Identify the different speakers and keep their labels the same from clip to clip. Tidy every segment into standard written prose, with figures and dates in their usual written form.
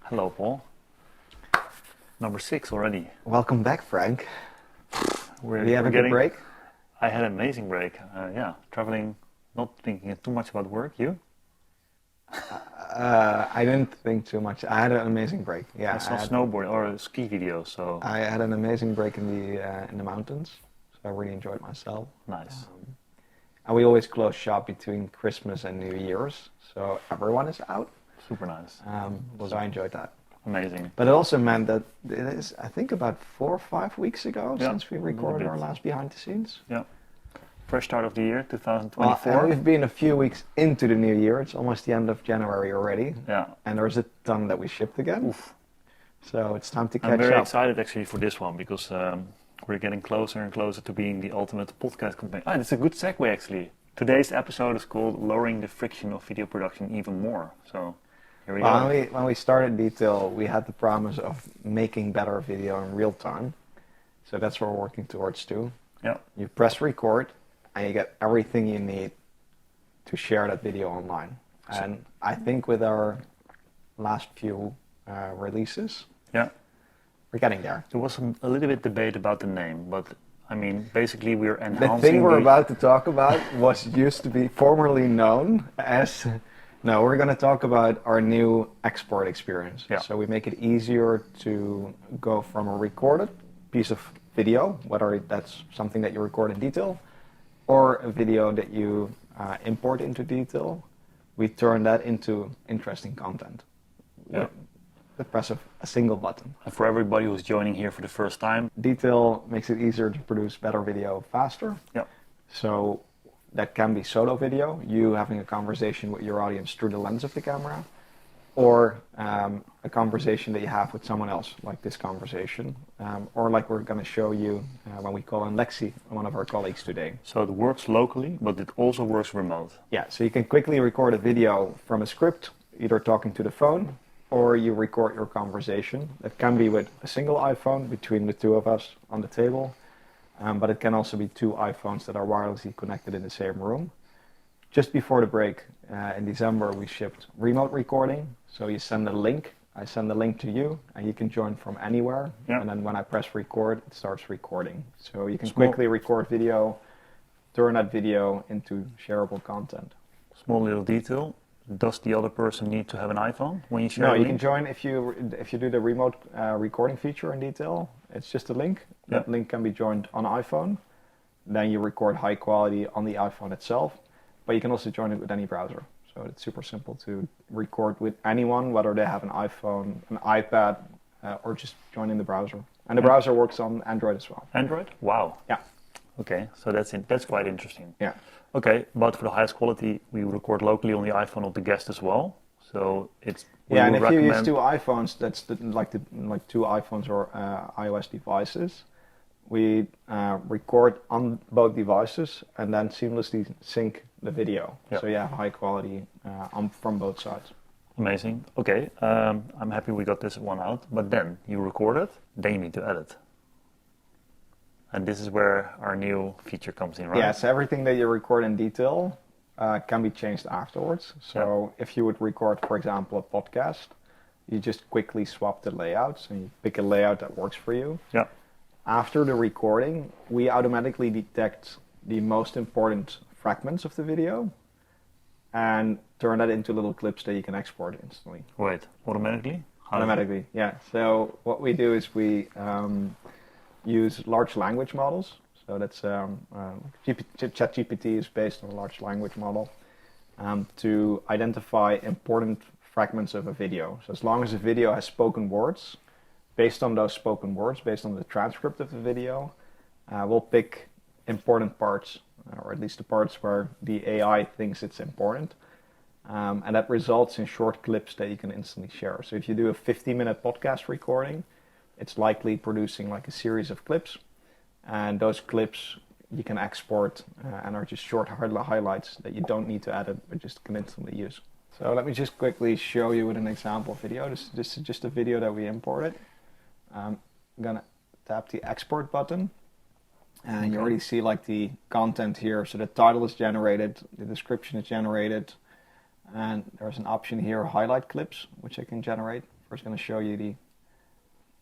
Speaker 1: Hello, Paul. Number 6 already.
Speaker 2: Welcome back, Frank.
Speaker 1: We're
Speaker 2: you have a good break?
Speaker 1: I had an amazing break. Traveling, not thinking too much about work. You?
Speaker 2: I didn't think too much. I had an amazing break. Yeah,
Speaker 1: I saw snowboard or ski videos. So
Speaker 2: I had an amazing break in the mountains. So I really enjoyed myself.
Speaker 1: nice.
Speaker 2: And we always close shop between Christmas and New Year's, so everyone is out.
Speaker 1: Super nice.
Speaker 2: So I enjoyed that.
Speaker 1: Amazing.
Speaker 2: But it also meant that it is, I think, about 4 or 5 weeks ago since we recorded our last behind the scenes.
Speaker 1: Yeah. Fresh start of the year,
Speaker 2: Well,
Speaker 1: 2024.
Speaker 2: and we've been a few weeks into the new year. It's almost the end of January already.
Speaker 1: Yeah.
Speaker 2: And there's a ton that we shipped again.
Speaker 1: Oof.
Speaker 2: So it's time to catch
Speaker 1: I'm very
Speaker 2: up.
Speaker 1: excited actually for this one because we're getting closer and closer to being the ultimate podcast company. That's a good segue actually. Today's episode is called Lowering the Friction of Video Production Even More. So here we go.
Speaker 2: When we started Detail, we had the promise of making better video in real time. So that's what we're working towards too.
Speaker 1: Yeah.
Speaker 2: You press record and you get everything you need to share that video online. And I think with our last few releases,
Speaker 1: Yeah.
Speaker 2: we're getting there.
Speaker 1: There was a little bit debate about the name, but I mean, basically we're
Speaker 2: The
Speaker 1: enhancing
Speaker 2: thing we're about to talk about was used to be formerly known as... No, we're going to talk about our new export experience.
Speaker 1: Yeah.
Speaker 2: So we make it easier to go from a recorded piece of video, whether that's something that you record in Detail, or a video that you import into Detail. We turn that into interesting content.
Speaker 1: Yeah.
Speaker 2: The press of a single button.
Speaker 1: And for everybody who's joining here for the first time,
Speaker 2: Detail makes it easier to produce better video faster.
Speaker 1: yeah,
Speaker 2: So that can be solo video, you having a conversation with your audience through the lens of the camera, or a conversation that you have with someone else, like this conversation, or like we're going to show you when we call in Lexi, one of our colleagues today.
Speaker 1: so it works locally, but it also works remote.
Speaker 2: Yeah, so you can quickly record a video from a script, either talking to the phone, or you record your conversation. That can be with a single iPhone between the two of us on the table. But it can also be 2 iPhones that are wirelessly connected in the same room. Just before the break in December, we shipped remote recording. So you send a link, I send a link to you, and you can join from anywhere.
Speaker 1: Yeah.
Speaker 2: And then when I press record, it starts recording. So you can quickly record video, turn that video into shareable content.
Speaker 1: Small little detail. Does the other person need to have an iPhone when you share
Speaker 2: No,
Speaker 1: a
Speaker 2: you
Speaker 1: link?
Speaker 2: can join if you do the remote recording feature in Detail. It's just a link. That
Speaker 1: Yeah.
Speaker 2: link can be joined on iPhone. Then you record high quality on the iPhone itself, but you can also join it with any browser. So it's super simple to record with anyone, whether they have an iPhone, an iPad, or just join in the browser. And the browser works on Android as well.
Speaker 1: Android? Wow.
Speaker 2: Yeah.
Speaker 1: Okay, so that's quite interesting.
Speaker 2: Yeah.
Speaker 1: Okay, but for the highest quality, we record locally on the iPhone of the guest as well. So it's we
Speaker 2: Yeah, and
Speaker 1: would
Speaker 2: if you use
Speaker 1: recommend-
Speaker 2: 2 iPhones, that's like 2 iPhones or iOS devices. We record on both devices and then seamlessly sync the video.
Speaker 1: Yeah.
Speaker 2: So you have high quality from both sides.
Speaker 1: Amazing. Okay, I'm happy we got this one out. But then you record it, then you need to edit. And this is where our new feature comes in, right?
Speaker 2: Yeah, so everything that you record in Detail can be changed afterwards. So if you would record, for example, a podcast, you just quickly swap the layouts and you pick a layout that works for you.
Speaker 1: Yeah.
Speaker 2: After the recording, we automatically detect the most important fragments of the video and turn that into little clips that you can export instantly.
Speaker 1: Wait, automatically? How does it-
Speaker 2: Automatically, yeah. So what we do is we use large language models. So that's ChatGPT is based on a large language model to identify important fragments of a video. So as long as a video has spoken words, based on those spoken words, based on the transcript of the video, we'll pick important parts, or at least the parts where the AI thinks it's important. And that results in short clips that you can instantly share. So if you do a 50-minute podcast recording, it's likely producing like a series of clips. And those clips you can export and are just short highlights that you don't need to edit, but just can instantly use. So let me just quickly show you with an example video. This is just a video that we imported. I'm gonna tap the export button. And you already see like the content here. So the title is generated, the description is generated, and there's an option here, highlight clips, which I can generate. First, going to show you the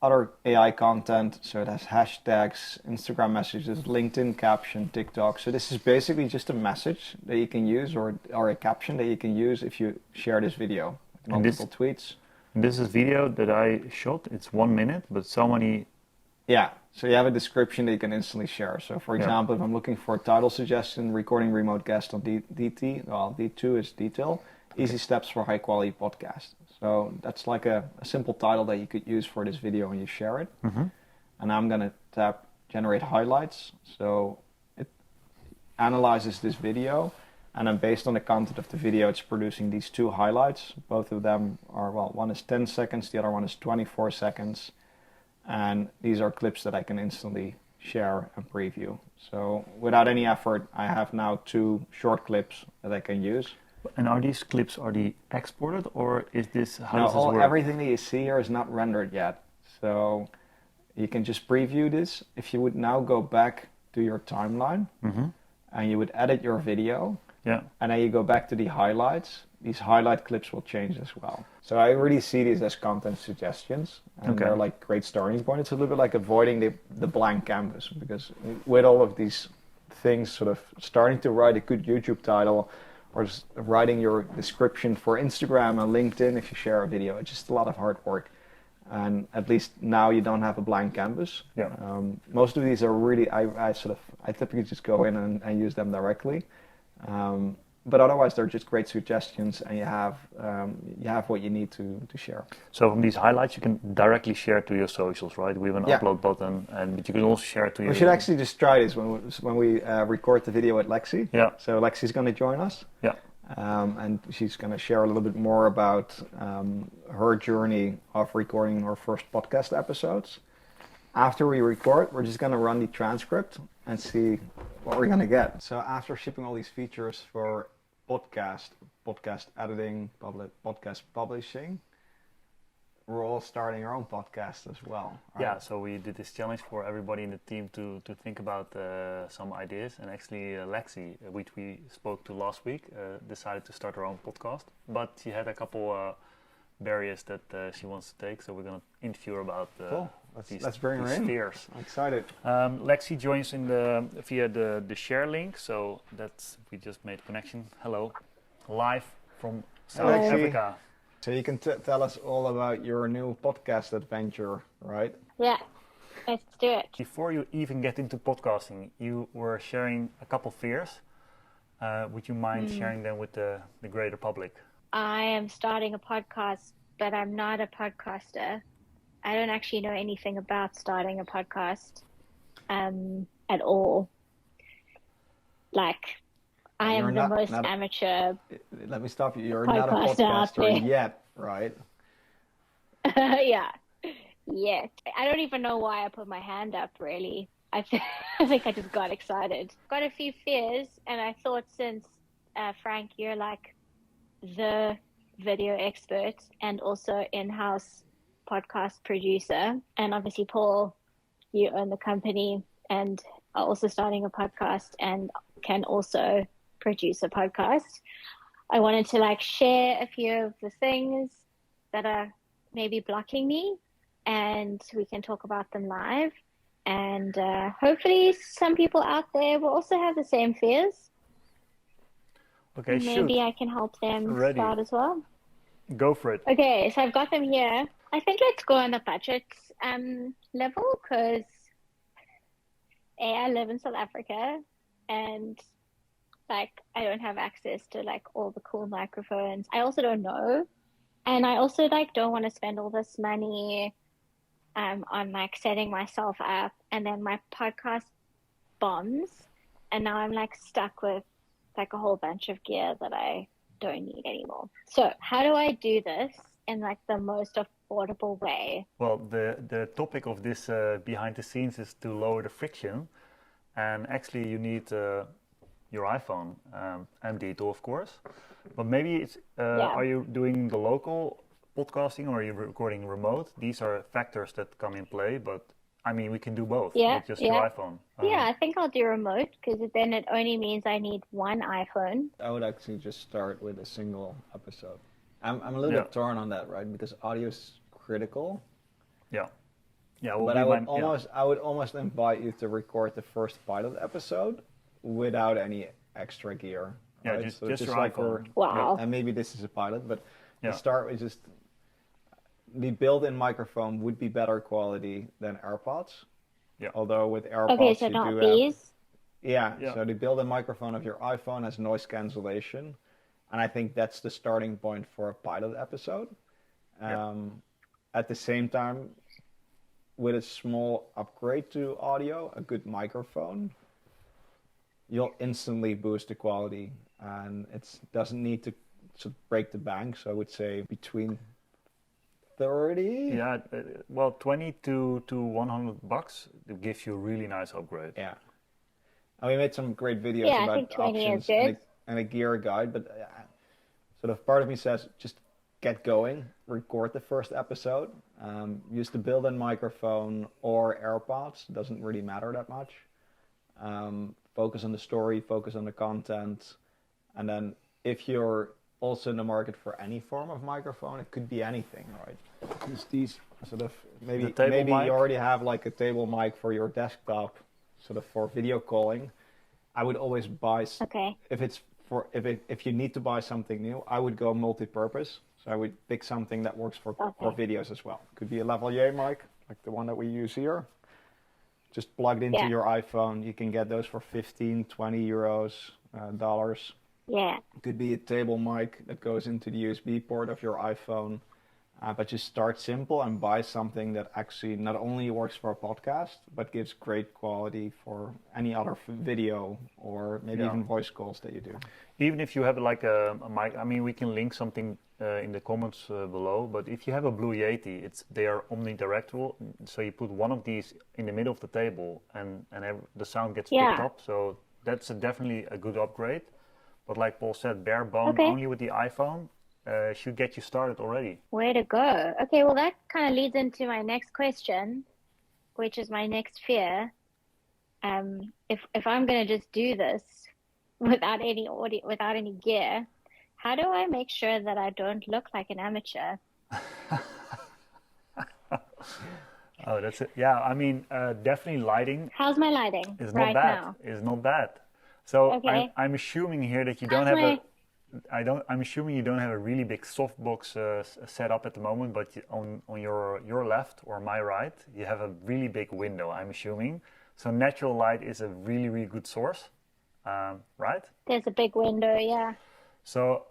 Speaker 2: other AI content. So it has hashtags, Instagram messages, LinkedIn caption, TikTok. So this is basically just a message that you can use, or a caption that you can use if you share this video. Multiple tweets.
Speaker 1: This is video that I shot. It's 1 minute, but so many.
Speaker 2: Yeah. So you have a description that you can instantly share. So for example, if I'm looking for a title suggestion, recording remote guest on DT, well, D2 is detail, easy steps for high quality podcast. So that's like a simple title that you could use for this video when you share it.
Speaker 1: Mm-hmm.
Speaker 2: And I'm going to tap generate highlights. So it analyzes this video, and then based on the content of the video, it's producing these two highlights. Both of them are, well, one is 10 seconds, the other one is 24 seconds. And these are clips that I can instantly share and preview. So without any effort, I have now 2 short clips that I can use.
Speaker 1: And are these clips, are they exported, or is this, how does this work?
Speaker 2: Everything that you see here is not rendered yet. So you can just preview this. If you would now go back to your timeline,
Speaker 1: mm-hmm.
Speaker 2: and you would edit your video, and then you go back to the highlights, these highlight clips will change as well. So I really see these as content suggestions, and they're like great starting point. It's a little bit like avoiding the blank canvas, because with all of these things, sort of starting to write a good YouTube title, or just writing your description for Instagram and LinkedIn if you share a video, it's just a lot of hard work. And at least now you don't have a blank canvas.
Speaker 1: Yeah.
Speaker 2: Most of these are really, I typically just go in and use them directly. But otherwise, they're just great suggestions, and you have what you need to share.
Speaker 1: So from these highlights, you can directly share to your socials, right? We have an upload button, but you can also share it to your...
Speaker 2: We should actually just try this when we record the video with Lexi.
Speaker 1: Yeah.
Speaker 2: So Lexi's going to join us.
Speaker 1: Yeah.
Speaker 2: And she's going to share a little bit more about her journey of recording her first podcast episodes. After we record, we're just going to run the transcript and see what we're going to get. So after shipping all these features for podcast editing, podcast publishing, we're all starting our own podcast as well. Right?
Speaker 1: Yeah, so we did this challenge for everybody in the team to think about some ideas, and actually Lexi, which we spoke to last week, decided to start her own podcast, but she had a couple barriers that she wants to take, so we're going to interview her about
Speaker 2: cool.
Speaker 1: these
Speaker 2: spheres. I'm excited.
Speaker 1: Lexi joins via the share link, so we just made connection. Hello, live from South Africa.
Speaker 2: So you can tell us all about your new podcast adventure, right?
Speaker 3: Yeah, let's do it.
Speaker 1: Before you even get into podcasting, you were sharing a couple fears. Would you mind sharing them with the greater public?
Speaker 3: I am starting a podcast, but I'm not a podcaster. I don't actually know anything about starting a podcast at all. Like, I am the most amateur.
Speaker 2: Let me stop you. You're not a podcaster yet, right?
Speaker 3: Yeah, yet. I don't even know why I put my hand up, really. I think I just got excited. Got a few fears, and I thought since, Frank, you're like the video expert and also in-house podcast producer, and obviously Paul, you own the company and are also starting a podcast and can also produce a podcast. I wanted to share a few of the things that are maybe blocking me, and we can talk about them live, and hopefully some people out there will also have the same fears.
Speaker 1: Okay,
Speaker 3: maybe I can help them start as well.
Speaker 1: Go for it.
Speaker 3: Okay, so I've got them here. I think let's go on the budget level, because I live in South Africa, and I don't have access to all the cool microphones. I also don't know, and I also don't want to spend all this money on setting myself up, and then my podcast bombs, and now I'm stuck with a whole bunch of gear that I don't need anymore. So how do I do this in the most affordable way?
Speaker 1: Well, the topic of this behind the scenes is to lower the friction, and actually you need your iPhone and Dito, of course, but maybe it's are you doing the local podcasting or are you recording remote? These are factors that come in play, but I mean, we can do both with just your iPhone.
Speaker 3: I think I'll do remote, because then it only means I need one iPhone.
Speaker 2: I would actually just start with a single episode. I'm a little bit torn on that, right? Because audio is critical.
Speaker 1: Yeah. Yeah. Well,
Speaker 2: But I would almost invite you to record the first pilot episode without any extra gear.
Speaker 1: Yeah,
Speaker 2: Right?
Speaker 1: just
Speaker 2: So
Speaker 1: your iPhone.
Speaker 3: Wow.
Speaker 2: and maybe this is a pilot, but
Speaker 1: Yeah.
Speaker 2: to start with, just the built-in microphone would be better quality than AirPods.
Speaker 1: Yeah.
Speaker 2: Although with AirPods
Speaker 3: Okay, so
Speaker 2: you
Speaker 3: not
Speaker 2: do
Speaker 3: these.
Speaker 2: yeah.
Speaker 1: Yeah.
Speaker 2: So the built-in microphone of your iPhone has noise cancellation, and I think that's the starting point for a pilot episode. At the same time, with a small upgrade to audio, a good microphone, you'll instantly boost the quality, and it doesn't need to break the bank. So I would say between 30.
Speaker 1: Yeah. Well, 20 to $100, it gives you a really nice upgrade.
Speaker 2: Yeah. And we made some great videos
Speaker 3: Yeah, I
Speaker 2: about
Speaker 3: think 20 is
Speaker 2: options
Speaker 3: good.
Speaker 2: and a gear guide, but sort of part of me says just get going, record the first episode, use the built-in microphone or AirPods, doesn't really matter that much. Focus on the story, focus on the content, and then if you're also in the market for any form of microphone, it could be anything, right? Because these sort of maybe
Speaker 1: mic?
Speaker 2: you already have like a table mic for your desktop, sort of for video calling. I would always buy
Speaker 3: Okay.
Speaker 2: if you need to buy something new, I would go multi-purpose. So I would pick something that works for videos as well. Could be a lavalier mic, like the one that we use here. Just plugged into your iPhone. You can get those for 15, 20 euros, dollars.
Speaker 3: Yeah.
Speaker 2: Could be a table mic that goes into the USB port of your iPhone. But just start simple and buy something that actually not only works for a podcast, but gives great quality for any other video or maybe even voice calls that you do.
Speaker 1: Even if you have like a mic, I mean, we can link something in the comments below. But if you have a Blue Yeti, they are omnidirectional. So you put one of these in the middle of the table, and the sound gets picked up. So that's definitely a good upgrade. But like Paul said, bare bone only with the iPhone should get you started already.
Speaker 3: Way to go. Okay, well that kind of leads into my next question, which is my next fear. If I'm going to just do this without any audio, without any gear, how do I make sure that I don't look like an amateur?
Speaker 1: Oh, that's it. Yeah, I mean, definitely lighting.
Speaker 3: How's my lighting
Speaker 1: Is
Speaker 3: right
Speaker 1: not bad.
Speaker 3: now?
Speaker 1: Is not bad. So
Speaker 3: Okay.
Speaker 1: I'm assuming here that you don't
Speaker 3: How's
Speaker 1: have
Speaker 3: my-
Speaker 1: I'm assuming you don't have a really big softbox set up at the moment, but on your left or my right, you have a really big window. I'm assuming. So natural light is a really, really good source, right?
Speaker 3: There's a big window, yeah.
Speaker 1: So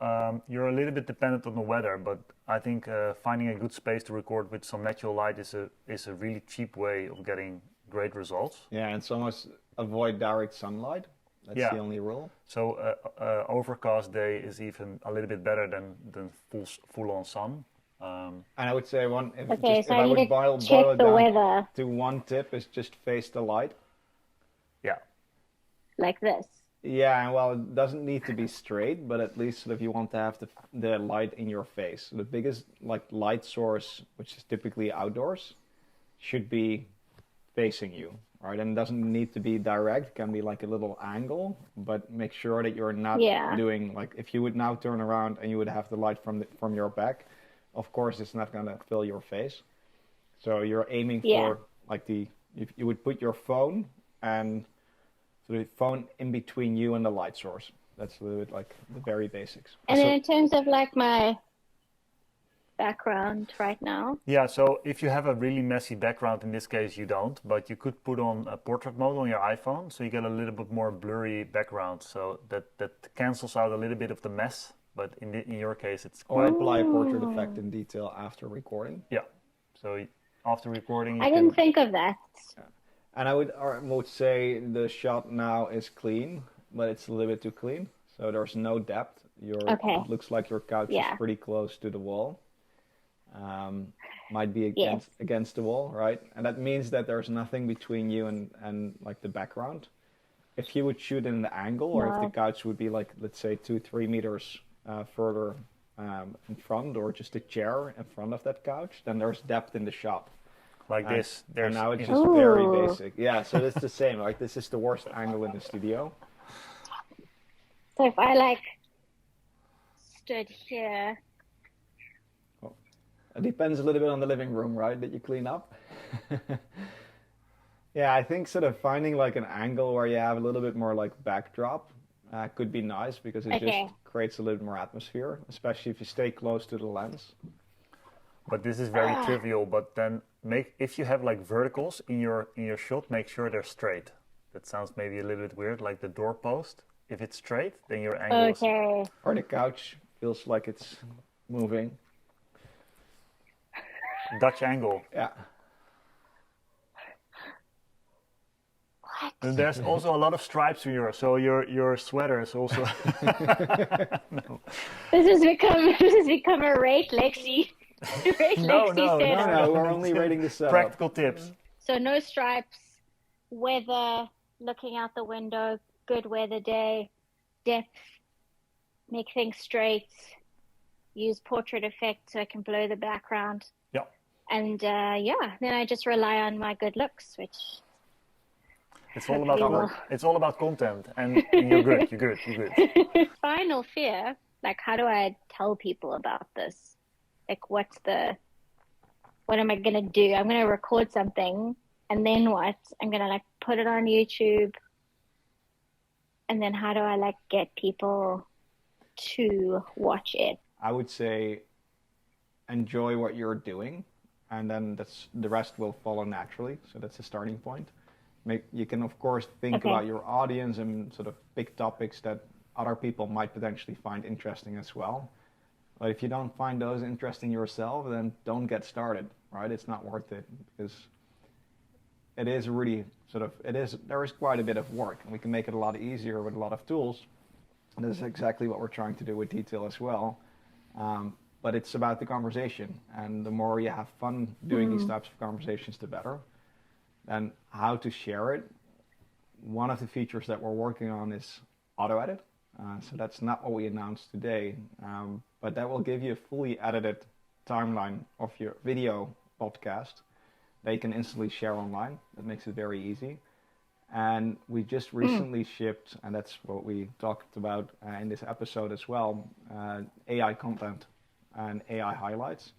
Speaker 1: you're a little bit dependent on the weather, but I think finding a good space to record with some natural light is a really cheap way of getting great results.
Speaker 2: Yeah, and it's almost avoid direct sunlight. That's the only rule.
Speaker 1: So overcast day is even a little bit better than full on sun.
Speaker 2: And I would say
Speaker 3: So
Speaker 2: I
Speaker 3: I
Speaker 2: would
Speaker 3: need
Speaker 2: boil
Speaker 3: to check
Speaker 2: it
Speaker 3: the
Speaker 2: down
Speaker 3: weather
Speaker 2: to one tip is just face the light.
Speaker 1: Yeah.
Speaker 3: like this.
Speaker 2: Yeah, well, it doesn't need to be straight, but at least if you want to have the light in your face. The biggest light source, which is typically outdoors, should be facing you, right? And it doesn't need to be direct. It can be like a little angle, but make sure that you're not doing if you would now turn around and you would have the light from your back, of course it's not going to fill your face. So you're aiming for if you would put your phone and the phone in between you and the light source. That's a little bit like the very basics.
Speaker 3: And then in terms of my background right now.
Speaker 1: Yeah, so if you have a really messy background, in this case you don't, but you could put on a portrait mode on your iPhone, so you get a little bit more blurry background, so that cancels out a little bit of the mess. But in your case, it's
Speaker 2: quite. Or apply a portrait effect in detail after recording.
Speaker 1: Yeah, so after recording,
Speaker 3: I didn't think of that.
Speaker 2: Yeah. And I would say the shot now is clean, but it's a little bit too clean, so there's no depth. It looks like your couch is pretty close to the wall. Might be against the wall, right? And that means that there's nothing between you and the background. If you would shoot in an angle, or if the couch would be let's say 2-3 meters further in front, or just a chair in front of that couch, then there's depth in the shot.
Speaker 1: This.
Speaker 2: And now it's just very basic. Yeah, so it's the same. This is the worst angle in the studio.
Speaker 3: So if I stood here.
Speaker 2: It depends a little bit on the living room, right, that you clean up. Yeah, I think sort of finding like an angle where you have a little bit more like backdrop could be nice because it just
Speaker 3: Okay.
Speaker 2: creates a little more atmosphere, especially if you stay close to the lens.
Speaker 1: But this is very trivial. But then if you have like verticals in your shot, make sure they're straight. That sounds maybe a little bit weird, like the doorpost. If it's straight, then your angle is
Speaker 3: Okay.
Speaker 2: Or the couch feels like it's moving.
Speaker 1: Dutch angle.
Speaker 2: Yeah.
Speaker 3: What?
Speaker 1: And there's also a lot of stripes in yours, so your sweater is also no.
Speaker 3: This has become a rate, Lexi. Rate
Speaker 1: No,
Speaker 3: Lexi
Speaker 1: no,
Speaker 3: setup.
Speaker 2: No, we're only rating the setup.
Speaker 1: Practical tips.
Speaker 3: So no stripes, weather, looking out the window, good weather day, depth, make things straight, use portrait effect so I can blur the background.
Speaker 1: Yeah.
Speaker 3: And then I just rely on my good looks, which
Speaker 1: It's all about
Speaker 3: Hopefully
Speaker 1: it's all about content, and you're good. You're good. You're good.
Speaker 3: final fear, like how do I tell people about this? Like what am I gonna do? I'm gonna record something and then what? I'm gonna like put it on YouTube, and then how do I like get people to watch it?
Speaker 2: I would say enjoy what you're doing, and then the rest will follow naturally. So that's the starting point. You can of course think
Speaker 3: Okay.
Speaker 2: about your audience and sort of pick topics that other people might potentially find interesting as well. But if you don't find those interesting yourself, then don't get started, right? It's not worth it because it is really there is quite a bit of work, and we can make it a lot easier with a lot of tools. And this is exactly what we're trying to do with detail as well. But it's about the conversation, and the more you have fun doing these types of conversations, the better. And how to share it. One of the features that we're working on is auto edit. So that's not what we announced today, but that will give you a fully edited timeline of your video podcast that you can instantly share online. That makes it very easy. And we just recently shipped, and that's what we talked about in this episode as well, AI content and AI highlights.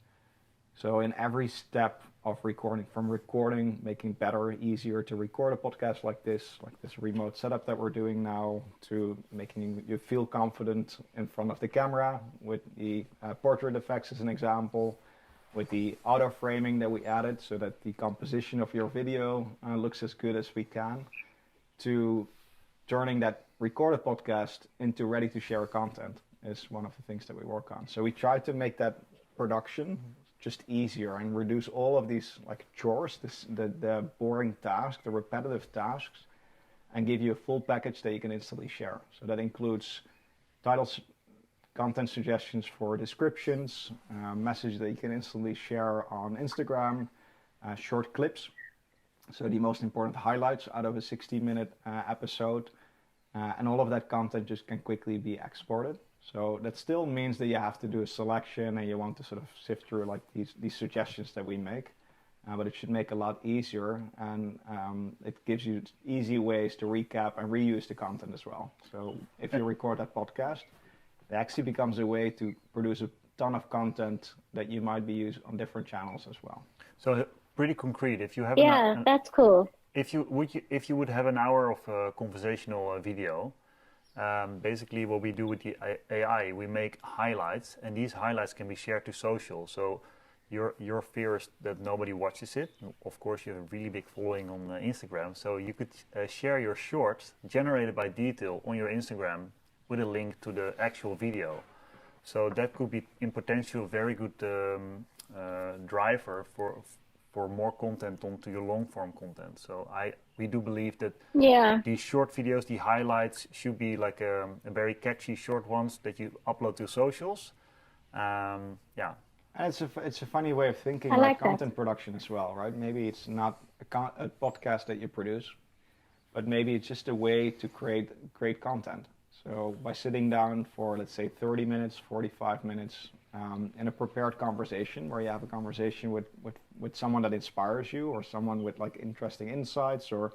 Speaker 2: So in every step of recording, from recording, making better, easier to record a podcast like this remote setup that we're doing now, to making you feel confident in front of the camera with the portrait effects as an example, with the auto framing that we added so that the composition of your video looks as good as we can, to turning that recorded podcast into ready to share content is one of the things that we work on. So we try to make that production just easier and reduce all of these like chores, the boring tasks, the repetitive tasks, and give you a full package that you can instantly share. So that includes titles, content suggestions for descriptions, message that you can instantly share on Instagram, short clips. So the most important highlights out of a 60-minute episode, and all of that content just can quickly be exported. So that still means that you have to do a selection and you want to sort of sift through like these suggestions that we make, but it should make a lot easier, and it gives you easy ways to recap and reuse the content as well. So if you record that podcast, it actually becomes a way to produce a ton of content that you might be used on different channels as well.
Speaker 1: So pretty concrete. If you have
Speaker 3: That's cool.
Speaker 1: if you would have an hour of conversational video. Basically, what we do with the AI, we make highlights, and these highlights can be shared to social. So your fear is that nobody watches it. Of course, you have a really big following on Instagram, so you could share your shorts generated by Detail on your Instagram with a link to the actual video. So that could be, in potential, a very good driver for more content onto your long form content. So we do believe that these short videos, the highlights, should be like a very catchy short ones that you upload to socials.
Speaker 2: And it's a funny way of thinking
Speaker 3: I
Speaker 2: about
Speaker 3: like
Speaker 2: content production as well, right? Maybe it's not a podcast that you produce, but maybe it's just a way to create content. So by sitting down for, let's say, 30 minutes, 45 minutes, in a prepared conversation where you have a conversation with someone that inspires you, or someone with like interesting insights, or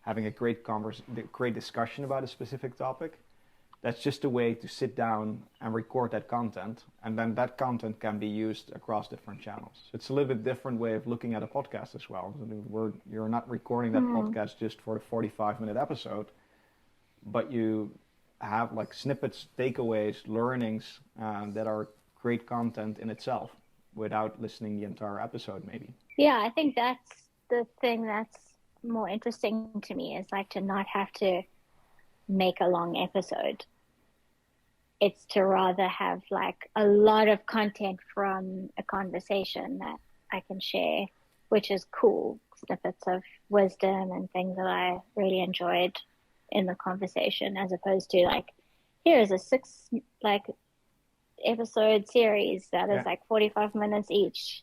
Speaker 2: having a great discussion about a specific topic, That's just a way to sit down and record that content, and then that content can be used across different channels. So it's a little bit different way of looking at a podcast as well. You're not recording that podcast just for the 45-minute episode, but you have like snippets, takeaways, learnings that are great content in itself without listening the entire episode maybe.
Speaker 3: Yeah, I think that's the thing that's more interesting to me, is like to not have to make a long episode. It's to rather have like a lot of content from a conversation that I can share, which is cool. Snippets of wisdom and things that I really enjoyed in the conversation, as opposed to like, here is a 6 like episode series that is like 45 minutes each.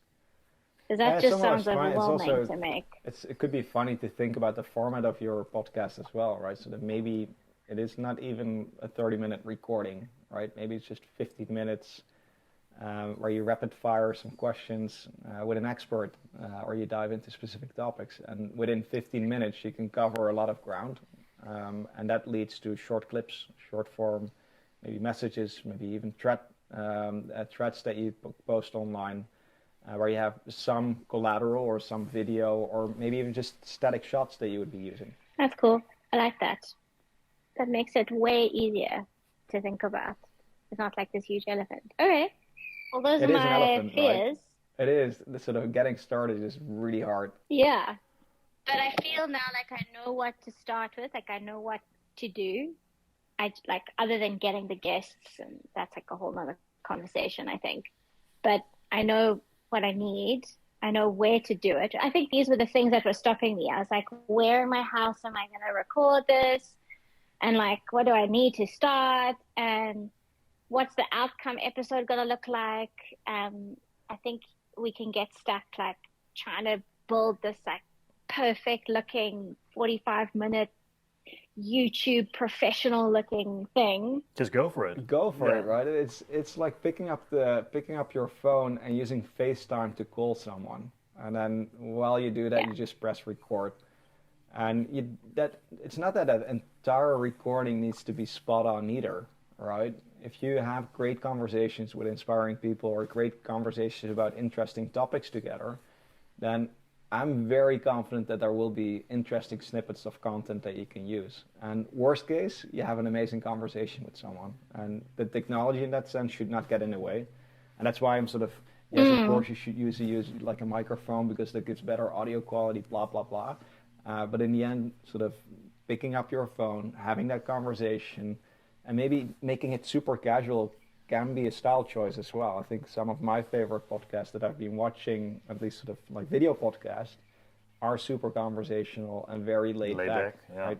Speaker 3: Because that just sounds overwhelming to make.
Speaker 2: It could be funny to think about the format of your podcast as well, right? So that maybe it is not even a 30-minute recording, right? Maybe it's just 15 minutes where you rapid fire some questions with an expert or you dive into specific topics. And within 15 minutes, you can cover a lot of ground. And that leads to short clips, short form, maybe messages, maybe even threads that you post online where you have some collateral or some video or maybe even just static shots that you would be using.
Speaker 3: That's cool. I like that. That makes it way easier to think about. It's not like this huge elephant. Okay. Well, those are my fears.
Speaker 2: Right? It is. The sort of getting started is really hard.
Speaker 3: Yeah. But I feel now like I know what to start with. Like I know what to do. I like, other than getting the guests, and that's like a whole nother conversation, I think. But I know what I need. I know where to do it. I think these were the things that were stopping me. I was like, where in my house am I going to record this? And like, what do I need to start? And what's the outcome episode going to look like? I think we can get stuck like trying to build this like perfect looking 45-minute YouTube professional looking thing.
Speaker 1: Just go for it.
Speaker 2: Go for it, right? It's like picking up your phone and using FaceTime to call someone. And then while you do that, you just press record. And it's not that entire recording needs to be spot on either, right? If you have great conversations with inspiring people or great conversations about interesting topics together, then I'm very confident that there will be interesting snippets of content that you can use. And worst case, you have an amazing conversation with someone. And the technology in that sense should not get in the way. And that's why I'm sort of, yes, of course you should use like a microphone because that gives better audio quality, blah, blah, blah. But in the end, sort of picking up your phone, having that conversation, and maybe making it super casual can be a style choice as well. I think some of my favorite podcasts that I've been watching, at least sort of like video podcasts, are super conversational and very laid back.
Speaker 1: Yeah.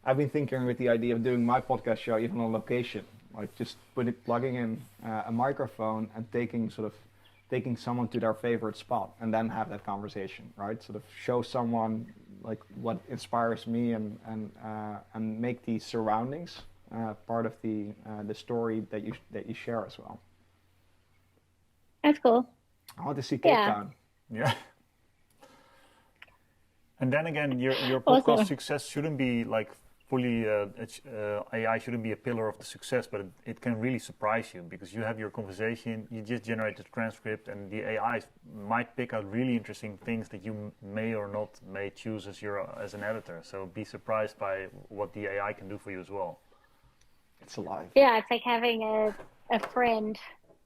Speaker 2: I've been thinking with the idea of doing my podcast show even on location, like just plugging in a microphone and taking someone to their favorite spot and then have that conversation, right? Sort of show someone like what inspires me and make the surroundings part of the story that you share as well.
Speaker 3: That's cool.
Speaker 2: I want to see Cape Town.
Speaker 1: Yeah. And then again, your podcast
Speaker 3: Awesome.
Speaker 1: success shouldn't be like fully AI shouldn't be a pillar of the success, but it can really surprise you because you have your conversation, you just generate the transcript, and the AI might pick out really interesting things that you may or not may choose as an editor. So be surprised by what the AI can do for you as well.
Speaker 2: It's alive.
Speaker 3: Yeah, it's like having a friend.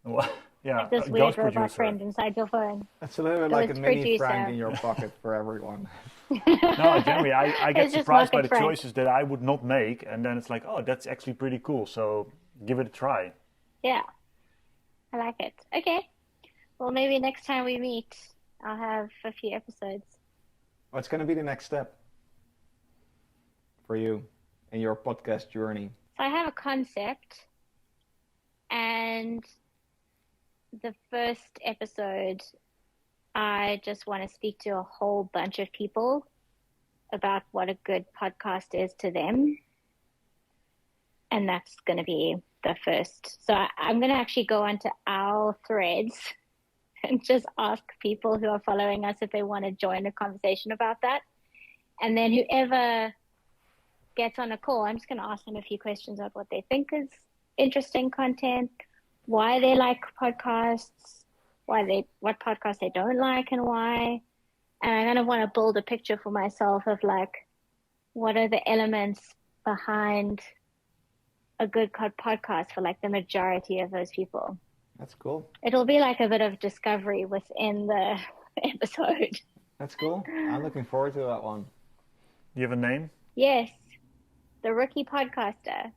Speaker 1: Well, yeah,
Speaker 3: like this
Speaker 1: a
Speaker 3: weird
Speaker 1: ghost
Speaker 3: robot
Speaker 1: producer.
Speaker 3: friend inside your phone.
Speaker 2: It's a little bit like a
Speaker 3: Ghost
Speaker 2: mini
Speaker 3: producer.
Speaker 2: Frank in your pocket for everyone.
Speaker 1: No, generally, I get
Speaker 3: It's just
Speaker 1: surprised by
Speaker 3: market
Speaker 1: the
Speaker 3: Frank.
Speaker 1: choices that I would not make, and then it's like, oh, that's actually pretty cool. So give it a try.
Speaker 3: Yeah, I like it. Okay. Well, maybe next time we meet, I'll have a few episodes.
Speaker 2: What's going to be the next step for you in your podcast journey?
Speaker 3: So I have a concept, and the first episode, I just want to speak to a whole bunch of people about what a good podcast is to them. And that's going to be the first. So I'm going to actually go onto our threads and just ask people who are following us if they want to join a conversation about that. And then whoever gets on a call, I'm just going to ask them a few questions of what they think is interesting content, why they like podcasts, what podcasts they don't like and why. And I kind of want to build a picture for myself of like, what are the elements behind a good podcast for like the majority of those people.
Speaker 2: That's cool.
Speaker 3: It'll be like a bit of discovery within the episode.
Speaker 2: That's cool. I'm looking forward to that one.
Speaker 1: You have a name?
Speaker 3: Yes, the Rookie Podcaster.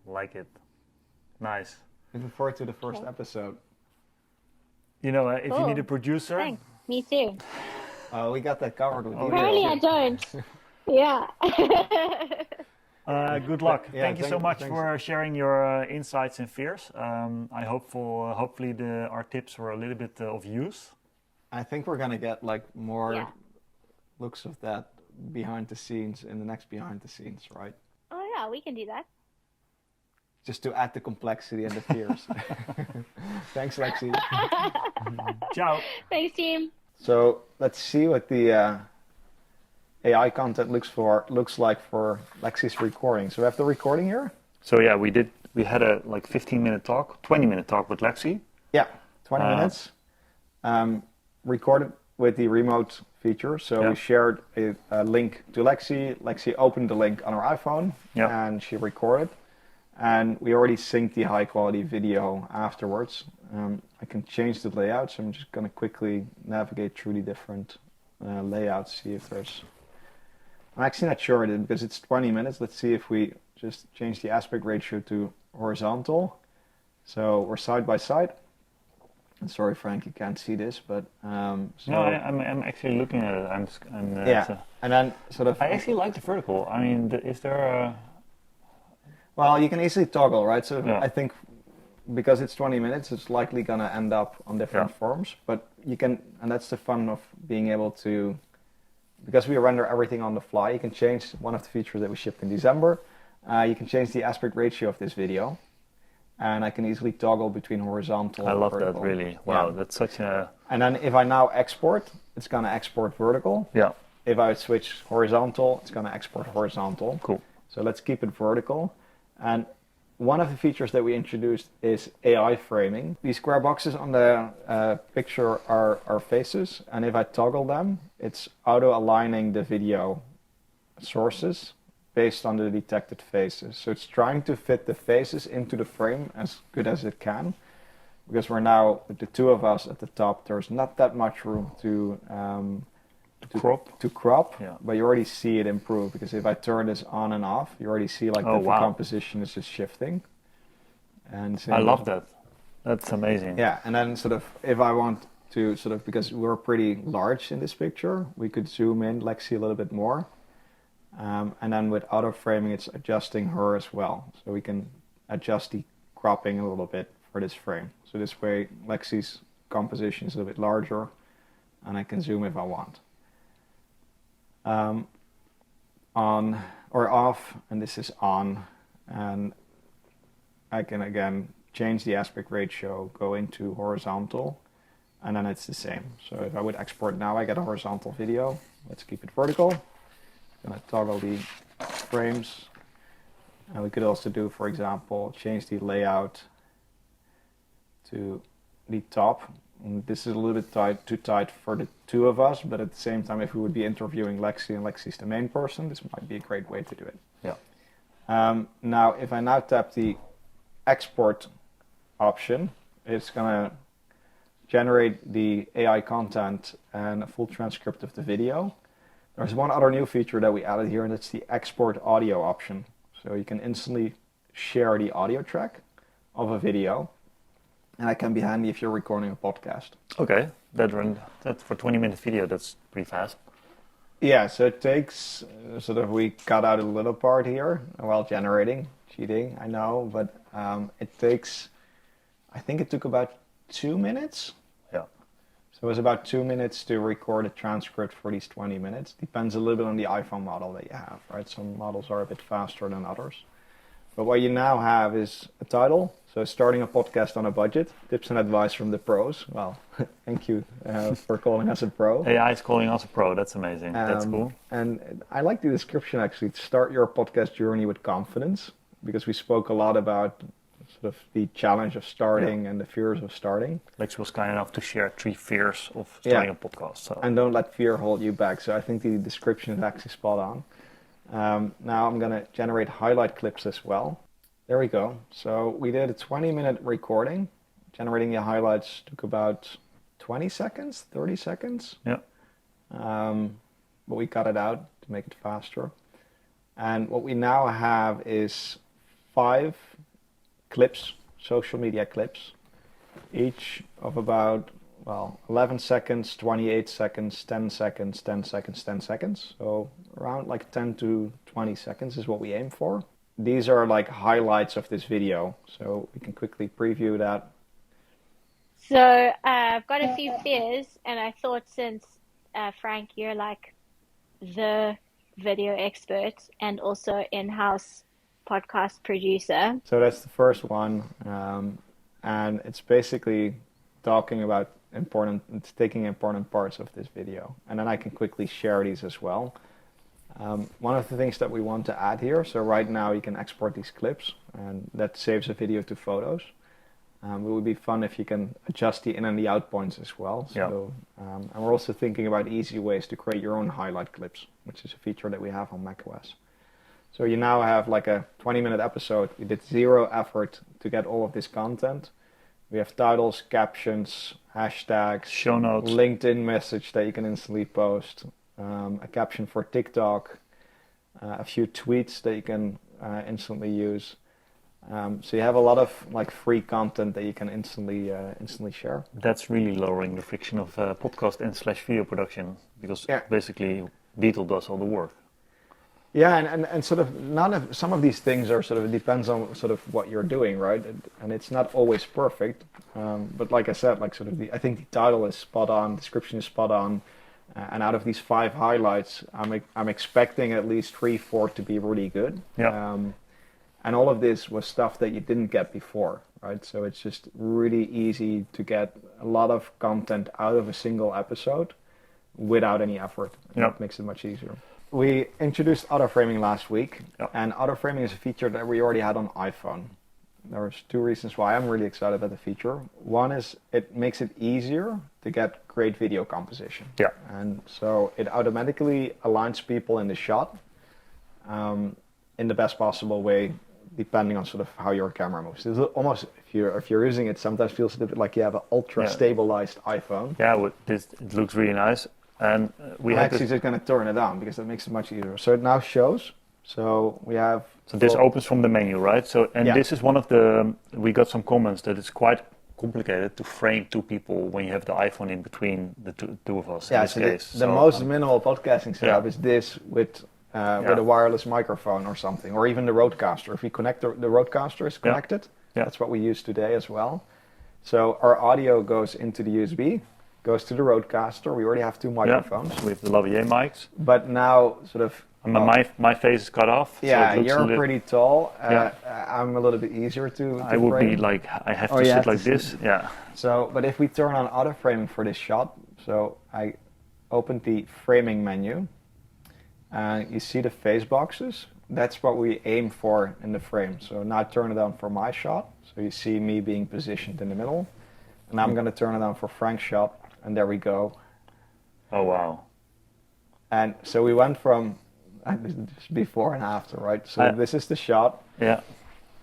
Speaker 1: Like it. Nice.
Speaker 2: Looking forward to the first episode.
Speaker 1: You know, if you
Speaker 3: Cool.
Speaker 1: need a producer,
Speaker 3: Thanks. Me too.
Speaker 2: We got that covered with you.
Speaker 3: Apparently I don't. Yeah.
Speaker 1: good luck.
Speaker 2: Yeah,
Speaker 1: Thank you so much
Speaker 2: thanks.
Speaker 1: for sharing your insights and fears. I hopefully our tips were a little bit of use.
Speaker 2: I think we're gonna get like more
Speaker 3: Yeah.
Speaker 2: looks of that behind the scenes in the next behind the scenes, right?
Speaker 3: Oh yeah, we can do that.
Speaker 2: Just to add the complexity and the fears. Thanks, Lexi.
Speaker 1: Ciao.
Speaker 3: Thanks, team.
Speaker 2: So let's see what the AI content looks like for Lexi's recording. So we have the recording here.
Speaker 1: So yeah, we had a like 15-minute talk, 20-minute talk with Lexi.
Speaker 2: Yeah, 20 minutes. Recorded with the remote feature. So we shared a link to Lexi. Lexi opened the link on her iPhone and she recorded. And we already synced the high quality video afterwards. I can change the layout, so I'm just going to quickly navigate through the different layouts, see if there's... I'm actually not sure because it's 20 minutes. Let's see if we just change the aspect ratio to horizontal. So we're side by side. And sorry, Frank, you can't see this, but...
Speaker 1: No, I'm actually looking at it.
Speaker 2: And then sort of...
Speaker 1: I actually like the vertical. I mean, is there a...
Speaker 2: Well, you can easily toggle, right? So I think because it's 20 minutes, it's likely going to end up on different forms. But you can, and that's the fun of being able to, because we render everything on the fly, you can change one of the features that we shipped in December. You can change the aspect ratio of this video. And I can easily toggle between horizontal
Speaker 1: I
Speaker 2: and
Speaker 1: love
Speaker 2: vertical.
Speaker 1: that, really. Wow, that's such a...
Speaker 2: And then if I now export, it's going to export vertical.
Speaker 1: Yeah.
Speaker 2: If I switch horizontal, it's going to export horizontal.
Speaker 1: Cool.
Speaker 2: So let's keep it vertical. And one of the features that we introduced is AI framing. These square boxes on the picture are faces, and if I toggle them, it's auto-aligning the video sources based on the detected faces. So it's trying to fit the faces into the frame as good as it can, because we're now, with the two of us at the top, there's not that much room to crop, but you already see it improve, because if I turn this on and off, you already see like the composition is just shifting. And
Speaker 1: I love that. That's amazing.
Speaker 2: Yeah, and then sort of if I want to sort of, because we're pretty large in this picture, we could zoom in Lexi a little bit more. And then with auto framing, it's adjusting her as well. So we can adjust the cropping a little bit for this frame. So this way Lexi's composition is a little bit larger, and I can zoom if I want. On or off, and this is on, and I can again change the aspect ratio, go into horizontal, and then it's the same. So if I would export now, I get a horizontal video. Let's keep it vertical. I'm gonna toggle the frames, and we could also do, for example, change the layout to the top. And this is a little bit too tight for the two of us, but at the same time, if we would be interviewing Lexi and Lexi's the main person, this might be a great way to do it.
Speaker 1: Yeah.
Speaker 2: Now, if I now tap the export option, it's gonna generate the AI content and a full transcript of the video. There's one other new feature that we added here, and that's the export audio option. So you can instantly share the audio track of a video. And that can be handy if you're recording a podcast.
Speaker 1: Okay, that for 20-minute video, that's pretty fast.
Speaker 2: Yeah, so it takes, sort of, we cut out a little part here while generating, cheating, I know, but it takes, I think it took about 2 minutes.
Speaker 1: Yeah.
Speaker 2: So it was about 2 minutes to record a transcript for these 20 minutes. Depends a little bit on the iPhone model that you have, right? Some models are a bit faster than others. But what you now have is a title. So starting a podcast on a budget, tips and advice from the pros. Well, thank you for calling us a pro.
Speaker 1: AI is calling us a pro. That's amazing. That's cool.
Speaker 2: And I like the description actually. Start your podcast journey with confidence, because we spoke a lot about sort of the challenge of starting and the fears of starting.
Speaker 1: Lexi was kind enough to share 3 fears of starting a podcast. So.
Speaker 2: And don't let fear hold you back. So I think the description is actually spot on. Now I'm going to generate highlight clips as well. There we go. So we did a 20-minute recording. Generating the highlights took about 20 seconds, 30 seconds.
Speaker 1: Yeah.
Speaker 2: But we cut it out to make it faster. And what we now have is 5 clips, social media clips, each of about, 11 seconds, 28 seconds, 10 seconds, 10 seconds, 10 seconds. So around like 10 to 20 seconds is what we aim for. These are like highlights of this video, so we can quickly preview that.
Speaker 3: So I've got a few fears, and I thought since, Frank, you're like the video expert and also in-house podcast producer.
Speaker 2: So that's the first one, and it's basically talking about taking important parts of this video, and then I can quickly share these as well. One of the things that we want to add here, so right now you can export these clips, and that saves a video to photos. It would be fun if you can adjust the in and the out points as well. So, and we're also thinking about easy ways to create your own highlight clips, which is a feature that we have on macOS. So you now have like a 20-minute episode. We did 0 effort to get all of this content. We have titles, captions, hashtags,
Speaker 1: show notes,
Speaker 2: LinkedIn message that you can instantly post, a caption for TikTok, a few tweets that you can instantly use. So you have a lot of like free content that you can instantly share.
Speaker 1: That's really lowering the friction of podcast and / video production, because basically Beetle does all the work.
Speaker 2: Yeah, and sort of some of these things are sort of, it depends on sort of what you're doing, right? And it's not always perfect. But like I said, like sort of I think the title is spot on, description is spot on. And out of these 5 highlights, I'm expecting at least 3, 4 to be really good.
Speaker 1: Yeah.
Speaker 2: And all of this was stuff that you didn't get before, right? So it's just really easy to get a lot of content out of a single episode without any effort. And that makes it much easier. We introduced auto-framing last week, and auto-framing is a feature that we already had on iPhone. There's 2 reasons why I'm really excited about the feature. One is it makes it easier to get great video composition.
Speaker 1: Yeah.
Speaker 2: And so it automatically aligns people in the shot in the best possible way, depending on sort of how your camera moves. It's almost, if you're using it, sometimes feels a little bit like you have an ultra stabilized iPhone.
Speaker 1: Yeah, it looks really nice. And we
Speaker 2: actually just going to turn it on because it makes it much easier. So it now shows. So we have.
Speaker 1: So this opens from the menu, right? So this is one of the. We got some comments that it's quite complicated to frame 2 people when you have the iPhone in between the two of us.
Speaker 2: Yeah.
Speaker 1: In this case.
Speaker 2: The most minimal podcasting setup is this with a wireless microphone or something, or even the Rodecaster. If we connect the Rodecaster is connected, that's what we use today as well. So our audio goes into the USB. Goes to the Rodecaster. We already have 2 microphones.
Speaker 1: So we have the lavalier mics.
Speaker 2: But now, sort of...
Speaker 1: my face is cut off.
Speaker 2: Yeah,
Speaker 1: so
Speaker 2: you're pretty tall. I'm a little bit easier to
Speaker 1: I would
Speaker 2: frame.
Speaker 1: be like, I have to sit like this. Yeah.
Speaker 2: So, but if we turn on auto framing for this shot, so I opened the framing menu, and you see the face boxes. That's what we aim for in the frame. So now turn it on for my shot. So you see me being positioned in the middle. And I'm going to turn it on for Frank's shot. And there we go.
Speaker 1: Oh, wow.
Speaker 2: And so we went from before and after, right? So this is the shot.
Speaker 1: Yeah.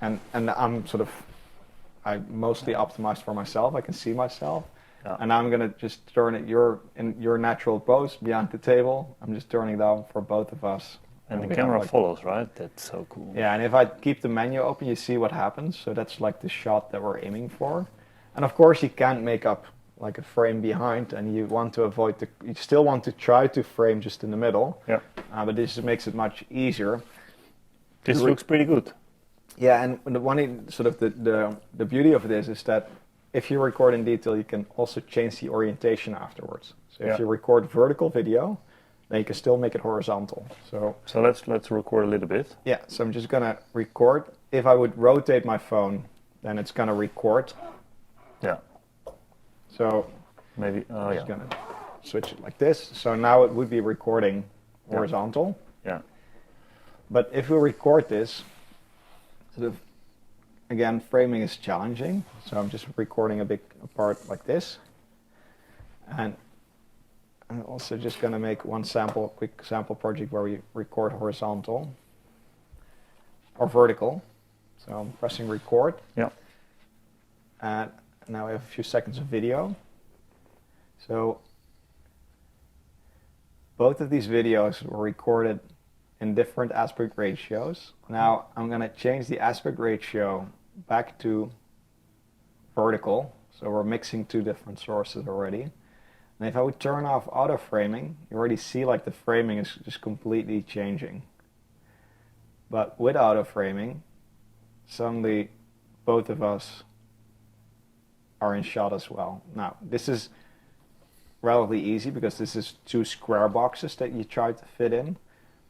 Speaker 2: And I mostly optimized for myself. I can see myself. Yeah. And I'm going to just turn it, in your natural pose behind the table. I'm just turning down for both of us.
Speaker 1: And the camera follows, right? That's so cool.
Speaker 2: Yeah, and if I keep the menu open, you see what happens. So that's like the shot that we're aiming for. And of course, you can't make up like a frame behind, and you want to avoid you still want to try to frame just in the middle.
Speaker 1: Yeah.
Speaker 2: But this makes it much easier.
Speaker 1: This looks pretty good.
Speaker 2: Yeah, and the beauty of this is that if you record in detail, you can also change the orientation afterwards. So if you record vertical video, then you can still make it horizontal. So
Speaker 1: let's record a little bit.
Speaker 2: Yeah, so I'm just gonna record if I would rotate my phone, then it's going to record.
Speaker 1: Yeah.
Speaker 2: So
Speaker 1: Maybe. Oh
Speaker 2: I'm
Speaker 1: yeah.
Speaker 2: just going to switch it like this. So now it would be recording horizontal.
Speaker 1: Yeah.
Speaker 2: But if we record this, sort of, again, framing is challenging. So I'm just recording a big part like this. And I'm also just going to make one quick sample project where we record horizontal or vertical. So I'm pressing record.
Speaker 1: Yeah.
Speaker 2: And now we have a few seconds of video. So both of these videos were recorded in different aspect ratios. Now I'm going to change the aspect ratio back to vertical. So we're mixing two different sources already. And if I would turn off auto framing, you already see like the framing is just completely changing. But with auto framing, suddenly both of us are in shot as well. Now this is relatively easy because this is two square boxes that you try to fit in.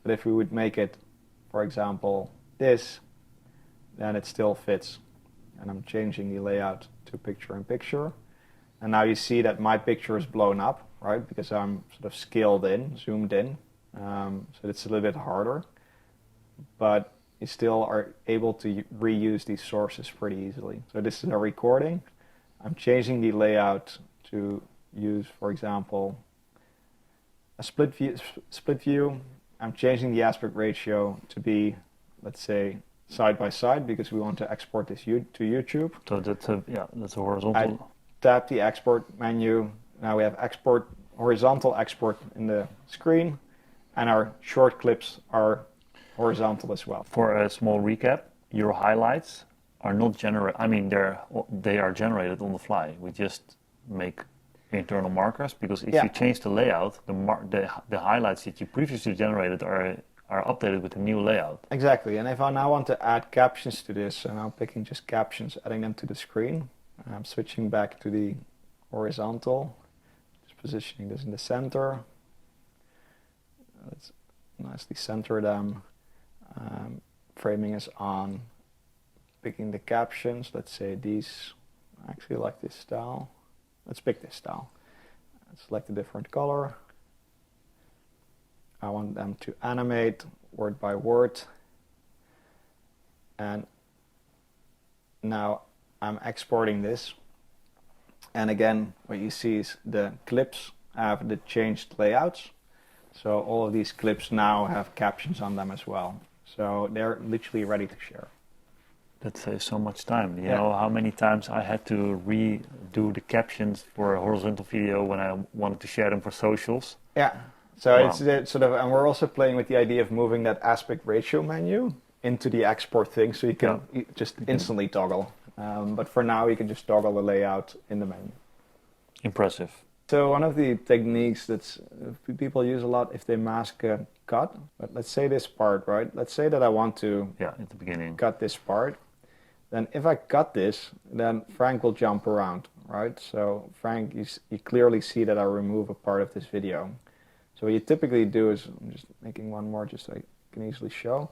Speaker 2: But if we would make it, for example, this, then it still fits. And I'm changing the layout to picture in picture. And now you see that my picture is blown up, right? Because I'm sort of scaled in, zoomed in. So it's a little bit harder. But you still are able to reuse these sources pretty easily. So this is a recording. I'm changing the layout to use, for example, a split view. I'm changing the aspect ratio to be, let's say, side by side because we want to export this to YouTube.
Speaker 1: So that's a horizontal.
Speaker 2: Tap the export menu. Now we have horizontal export in the screen, and our short clips are horizontal as well.
Speaker 1: For a small recap, your highlights are not generated. I mean, they are generated on the fly. We just make internal markers because if you change the layout, the highlights that you previously generated are updated with the new layout.
Speaker 2: Exactly. And if I now want to add captions to this, and I'm picking just captions, adding them to the screen. I'm switching back to the horizontal, just positioning this in the center. Let's nicely center them. Framing is on. Picking the captions, let's say these, I actually like this style. Let's pick this style. Select a different color. I want them to animate word by word. And now I'm exporting this. And again, what you see is the clips have the changed layouts. So all of these clips now have captions on them as well. So they're literally ready to share.
Speaker 1: That saves so much time. You know how many times I had to redo the captions for a horizontal video when I wanted to share them for socials?
Speaker 2: Yeah. So it's sort of, and we're also playing with the idea of moving that aspect ratio menu into the export thing, so you can just instantly toggle. But for now, you can just toggle the layout in the menu.
Speaker 1: Impressive.
Speaker 2: So one of the techniques that people use a lot if they mask a cut, but let's say this part, right? Let's say that I want to
Speaker 1: at the beginning
Speaker 2: cut this part. Then if I cut this, then Frank will jump around, right? So Frank, you clearly see that I remove a part of this video. So what you typically do is, I'm just making one more just so I can easily show.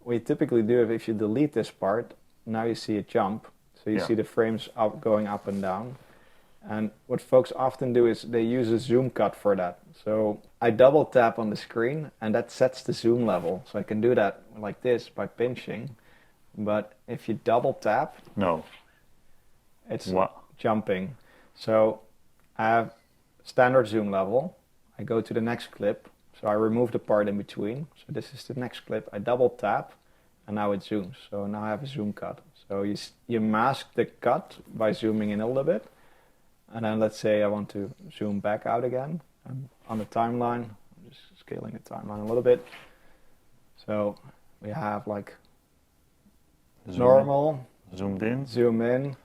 Speaker 2: What you typically do if you delete this part, now you see a jump. So you see the frames going up and down. And what folks often do is they use a zoom cut for that. So I double tap on the screen and that sets the zoom level. So I can do that like this by pinching. But if you double tap, it's jumping. So I have standard zoom level. I go to the next clip. So I remove the part in between. So this is the next clip. I double tap and now it zooms. So now I have a zoom cut. So you mask the cut by zooming in a little bit. And then let's say I want to zoom back out again. I'm on the timeline. I'm just scaling the timeline a little bit. So we have like normal,
Speaker 1: zoomed in,
Speaker 2: zoom in,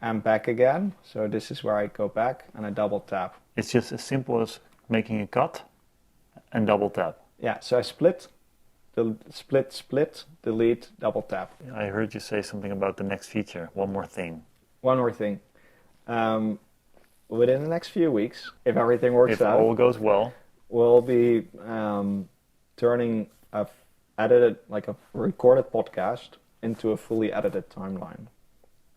Speaker 2: and back again. So this is where I go back and I double tap.
Speaker 1: It's just as simple as making a cut and double tap.
Speaker 2: Yeah, so I split, delete, double tap.
Speaker 1: I heard you say something about the next feature. One more thing.
Speaker 2: Within the next few weeks, if everything works out,
Speaker 1: if all goes well,
Speaker 2: we'll be turning a recorded podcast into a fully edited timeline.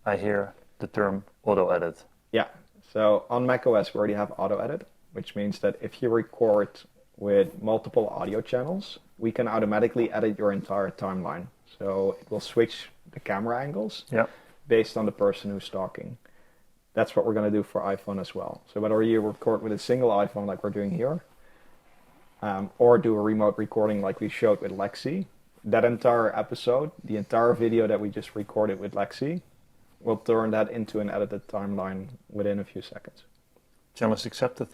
Speaker 1: I hear the term auto edit.
Speaker 2: Yeah. So on macOS, we already have auto edit, which means that if you record with multiple audio channels, we can automatically edit your entire timeline. So it will switch the camera angles based on the person who's talking. That's what we're going to do for iPhone as well. So whether you record with a single iPhone like we're doing here, or do a remote recording like we showed with Lexi, that entire episode, the entire video that we just recorded with Lexi, we'll turn that into an edited timeline within a few seconds.
Speaker 1: Challenge accepted.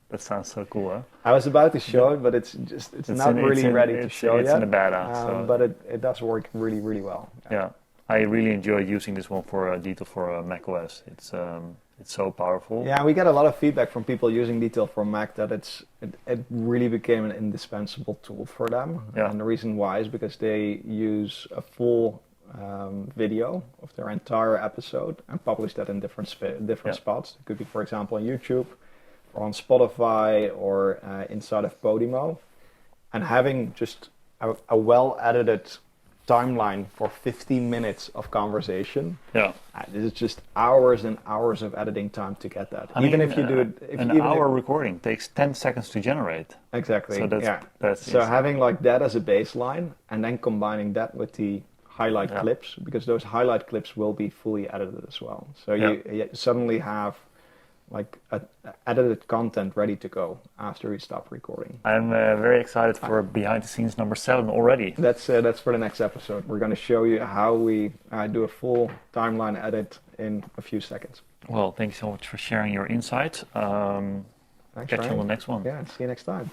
Speaker 1: That sounds so cool, huh?
Speaker 2: I was about to show it, but it's not really ready to show
Speaker 1: it's
Speaker 2: yet.
Speaker 1: It's in the beta.
Speaker 2: But it does work really, really well.
Speaker 1: Yeah. I really enjoy using this one for Detail for macOS. It's so powerful.
Speaker 2: Yeah, we get a lot of feedback from people using Detail for Mac that it really became an indispensable tool for them.
Speaker 1: Yeah.
Speaker 2: And the reason why is because they use a full video of their entire episode and publish that in different spots. It could be, for example, on YouTube or on Spotify or inside of Podimo. And having just a well-edited timeline for 15 minutes of conversation.
Speaker 1: Yeah.
Speaker 2: This is just hours and hours of editing time to get that. Even if you do it...
Speaker 1: An hour recording takes 10 seconds to generate.
Speaker 2: Exactly.
Speaker 1: So that's
Speaker 2: so having like that as a baseline and then combining that with the highlight clips, because those highlight clips will be fully edited as well. So you suddenly have like edited content ready to go after we stop recording.
Speaker 1: I'm very excited for behind the scenes number 7 already.
Speaker 2: That's for the next episode. We're going to show you how we do a full timeline edit in a few seconds.
Speaker 1: Well, thank you so much for sharing your insights.
Speaker 2: Thanks,
Speaker 1: Catch you
Speaker 2: Ryan.
Speaker 1: on the next one.
Speaker 2: Yeah, see you next time.